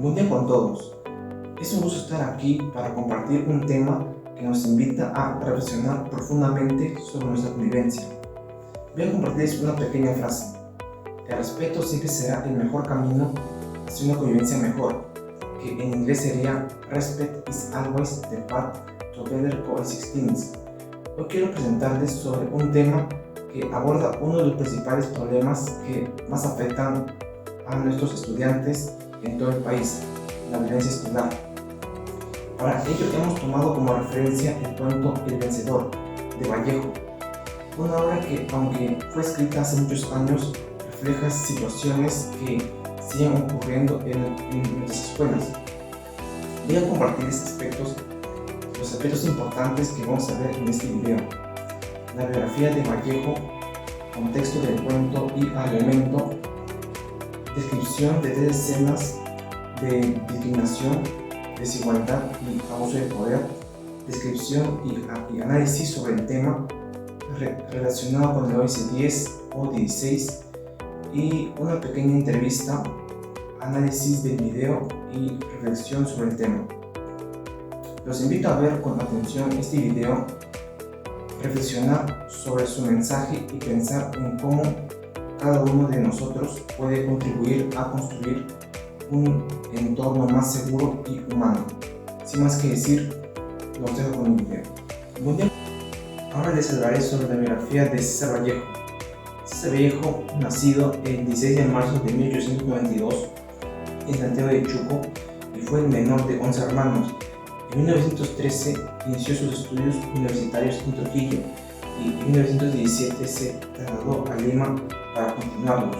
Buen día con todos. Es un gusto estar aquí para compartir un tema que nos invita a reflexionar profundamente sobre nuestra convivencia. Voy a compartirles una pequeña frase. El respeto siempre será el mejor camino hacia una convivencia mejor, que en inglés sería Respect is always the path to better coexisting. Hoy quiero presentarles sobre un tema que aborda uno de los principales problemas que más afectan a nuestros estudiantes en todo el país, la violencia escolar. Para ello hemos tomado como referencia el cuento El Vencedor, de Vallejo, una obra que, aunque fue escrita hace muchos años, refleja situaciones que siguen ocurriendo en nuestras escuelas. Voy a compartirles los aspectos importantes que vamos a ver en este video: la biografía de Vallejo, contexto del cuento y argumento, descripción de 3 escenas de discriminación, desigualdad y abuso de poder, descripción y análisis sobre el tema relacionado con el ODS 10 o 16 y una pequeña entrevista, análisis del video y reflexión sobre el tema. Los invito a ver con atención este video, reflexionar sobre su mensaje y pensar en cómo cada uno de nosotros puede contribuir a construir un entorno más seguro y humano. Sin más que decir, los dejo con el video. Muy bien. Ahora les hablaré sobre la biografía de César Vallejo. César Vallejo, nacido el 16 de marzo de 1892 en Santiago de Chuco, y fue el menor de 11 hermanos. En 1913 inició sus estudios universitarios en Trujillo y en 1917 se trasladó a Lima para continuarlos.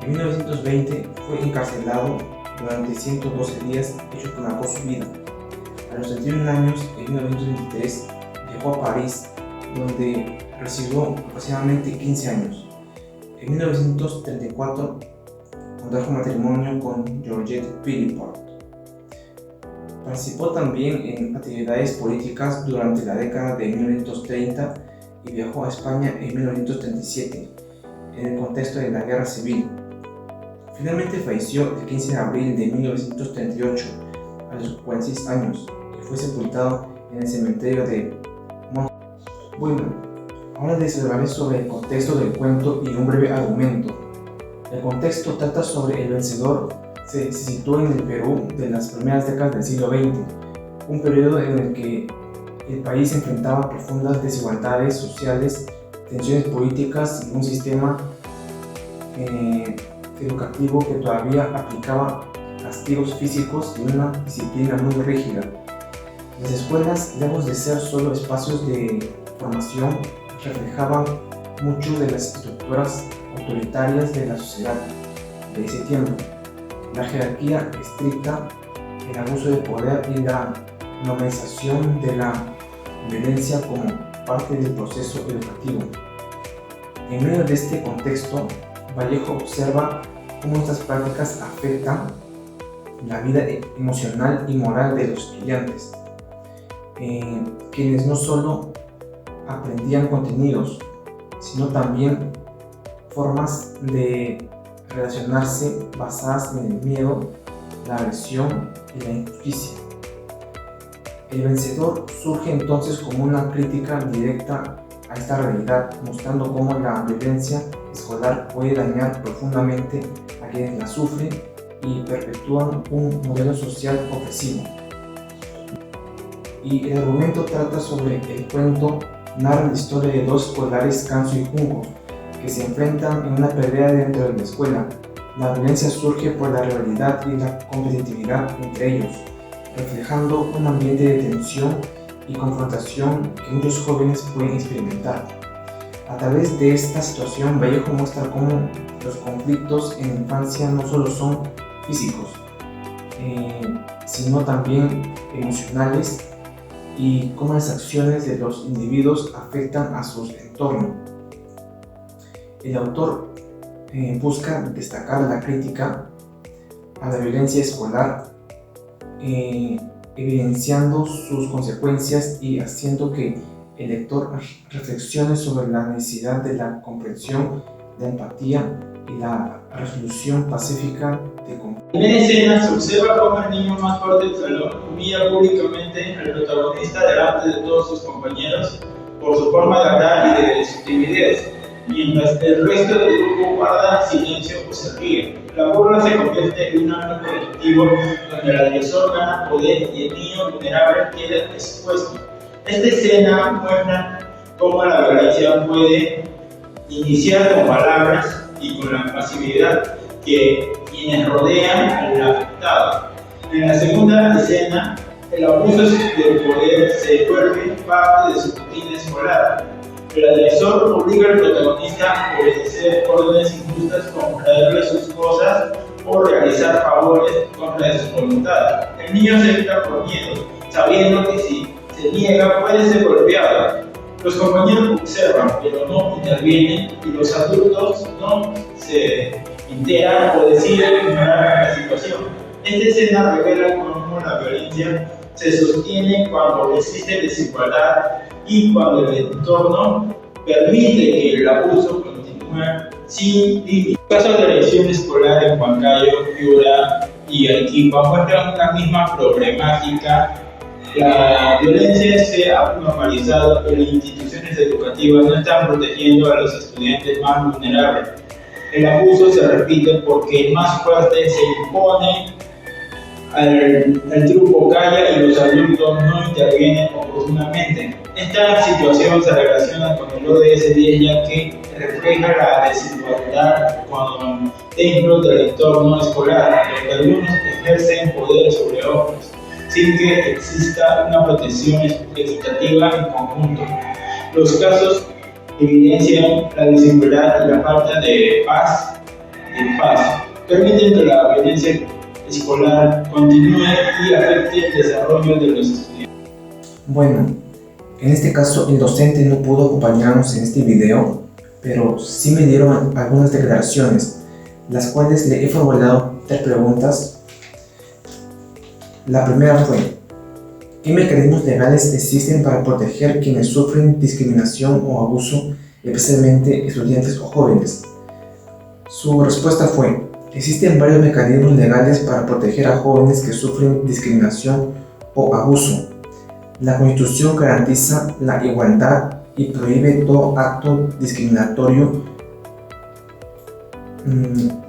En 1920 fue encarcelado durante 112 días, hecho que marcó su vida. A los 31 años, en 1923, viajó a París, donde residió aproximadamente 15 años. En 1934 contrajo matrimonio con Georgette Philippot. Participó también en actividades políticas durante la década de 1930 y viajó a España en 1937, en el contexto de la Guerra Civil. Finalmente falleció el 15 de abril de 1938, a los 46 años, y fue sepultado en el cementerio de Montmartre. Bueno, ahora les hablaré sobre el contexto del cuento y un breve argumento. El contexto trata sobre El Vencedor. Se sitúa en el Perú de las primeras décadas del siglo XX, un periodo en el que el país enfrentaba profundas desigualdades sociales, tensiones políticas y un sistema educativo que todavía aplicaba castigos físicos y una disciplina muy rígida. Las escuelas, lejos de ser solo espacios de formación, reflejaban mucho de las estructuras autoritarias de la sociedad de ese tiempo: la jerarquía estricta, el abuso de poder y la normalización de la violencia como parte del proceso educativo. En medio de este contexto, Vallejo observa cómo estas prácticas afectan la vida emocional y moral de los estudiantes, quienes no solo aprendían contenidos, sino también formas de relacionarse basadas en el miedo, la agresión y la injusticia. El Vencedor surge entonces como una crítica directa a esta realidad, mostrando cómo la violencia escolar puede dañar profundamente a quienes la sufren y perpetúan un modelo social opresivo. Y el argumento trata sobre el cuento, narra la historia de 2 escolares, Canso y Junco, que se enfrentan en una pelea dentro de la escuela. La violencia surge por la rivalidad y la competitividad entre ellos, reflejando un ambiente de tensión y confrontación que muchos jóvenes pueden experimentar. A través de esta situación, Vallejo muestra cómo los conflictos en la infancia no solo son físicos, sino también emocionales, y cómo las acciones de los individuos afectan a su entorno. El autor busca destacar la crítica a la violencia escolar, evidenciando sus consecuencias y haciendo que el lector reflexione sobre la necesidad de la comprensión, la empatía y la resolución pacífica de conflictos. En escena se observa cómo el niño más fuerte del salón humilla públicamente al protagonista delante de todos sus compañeros por su forma de hablar y de su timidez, mientras el resto del grupo guarda silencio o se ríe. La burla se convierte en un acto colectivo donde el agresor gana poder y el niño vulnerable queda expuesto. Esta escena muestra cómo la violencia puede iniciar con palabras y con la pasividad que quienes rodean al afectado. En la segunda escena, el abuso del poder se vuelve parte de su rutina escolar. El agresor obliga al protagonista a obedecer órdenes injustas como traerle sus cosas o realizar favores contra de su voluntad. El niño se entra por miedo, sabiendo que si se niega puede ser golpeado. Los compañeros observan, pero no intervienen, y los adultos no se enteran o deciden ignorar la situación. Esta escena revela cómo la violencia se sostiene cuando existe desigualdad y cuando el entorno permite que el abuso continúe sin límites. Los casos de lesión escolar en Huancayo, Piura y Arequipa muestran la misma problemática. La violencia se ha normalizado, pero las instituciones educativas no están protegiendo a los estudiantes más vulnerables. El abuso se repite porque el más fuerte se impone, el grupo calla y los adultos no intervienen oportunamente. Esta situación se relaciona con el ODS 10, ya que refleja la desigualdad dentro del entorno escolar, donde algunos ejercen poder sobre otros, sin que exista una protección equitativa en conjunto. Los casos evidencian la desigualdad y la falta de paz, permiten que la violencia escolar continúe y afecte el desarrollo de los estudiantes. Bueno, en este caso el docente no pudo acompañarnos en este video, pero sí me dieron algunas declaraciones, las cuales le he formulado 3 preguntas. La primera fue: ¿qué mecanismos legales existen para proteger quienes sufren discriminación o abuso, especialmente estudiantes o jóvenes? Su respuesta fue: existen varios mecanismos legales para proteger a jóvenes que sufren discriminación o abuso. La Constitución garantiza la igualdad y prohíbe todo acto discriminatorio.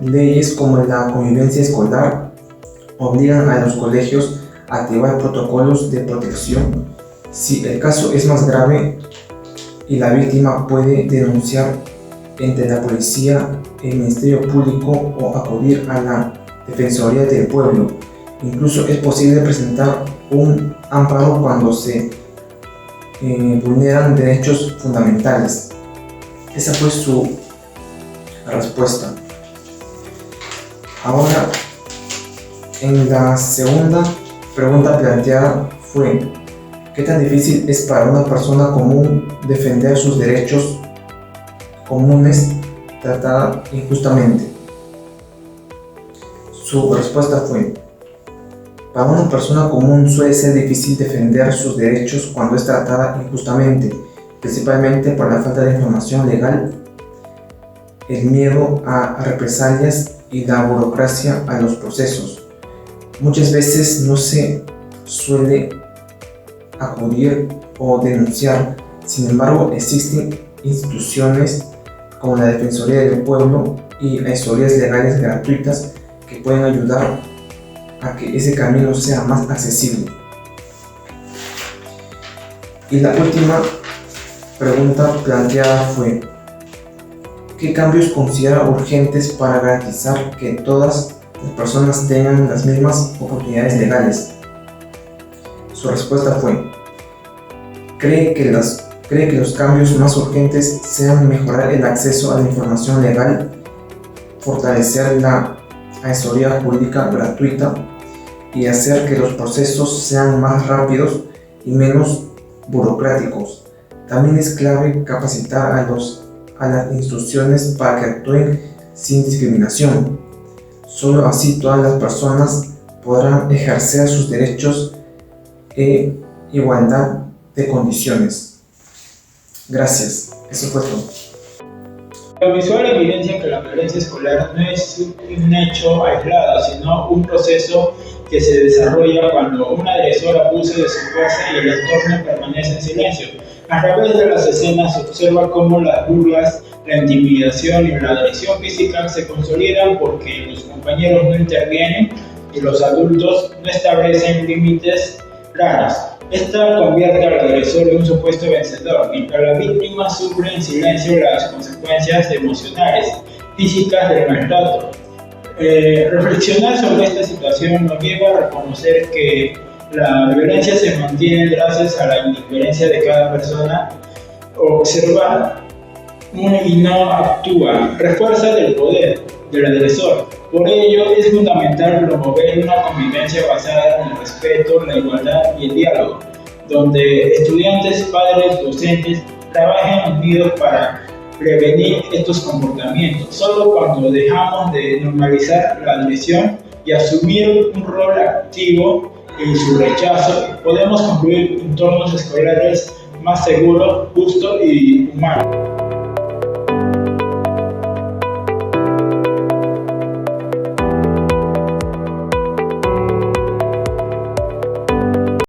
Leyes como la convivencia escolar obligan a los colegios a activar protocolos de protección si el caso es más grave, y la víctima puede denunciar entre la policía, el Ministerio Público o acudir a la Defensoría del Pueblo. Incluso es posible presentar un amparo cuando se vulneran derechos fundamentales. Esa fue su respuesta. Ahora, en la segunda pregunta planteada fue: ¿qué tan difícil es para una persona común defender sus derechos comunes tratada injustamente? Su respuesta fue: para una persona común suele ser difícil defender sus derechos cuando es tratada injustamente, principalmente por la falta de información legal, el miedo a represalias y la burocracia a los procesos. Muchas veces no se suele acudir o denunciar. Sin embargo, existen instituciones como la Defensoría del Pueblo y asesorías legales gratuitas que pueden ayudar a que ese camino sea más accesible. Y la última pregunta planteada fue: ¿qué cambios considera urgentes para garantizar que todas las personas tengan las mismas oportunidades legales? Su respuesta fue: cree que los cambios más urgentes sean mejorar el acceso a la información legal, fortalecer la asesoría jurídica gratuita y hacer que los procesos sean más rápidos y menos burocráticos. También es clave capacitar a las instituciones para que actúen sin discriminación. Solo así todas las personas podrán ejercer sus derechos en igualdad de condiciones. Gracias. Eso fue todo. Lo visual evidencia que la violencia escolar no es un hecho aislado, sino un proceso que se desarrolla cuando un agresor abusa de su fuerza y el entorno permanece en silencio. A través de las escenas se observa cómo las burlas, la intimidación y la agresión física se consolidan porque los compañeros no intervienen y los adultos no establecen límites claros. Esta convierte al agresor en un supuesto vencedor, mientras la víctima sufre en silencio las consecuencias emocionales, físicas del maltrato. Reflexionar sobre esta situación nos lleva a reconocer que la violencia se mantiene gracias a la indiferencia de cada persona, observa y no actúa, refuerza el poder del agresor. Por ello es fundamental promover una convivencia basada en el respeto, la igualdad y el diálogo, donde estudiantes, padres, docentes trabajen unidos para prevenir estos comportamientos. Solo cuando dejamos de normalizar la agresión y asumir un rol activo en su rechazo, podemos construir entornos escolares más seguros, justos y humanos.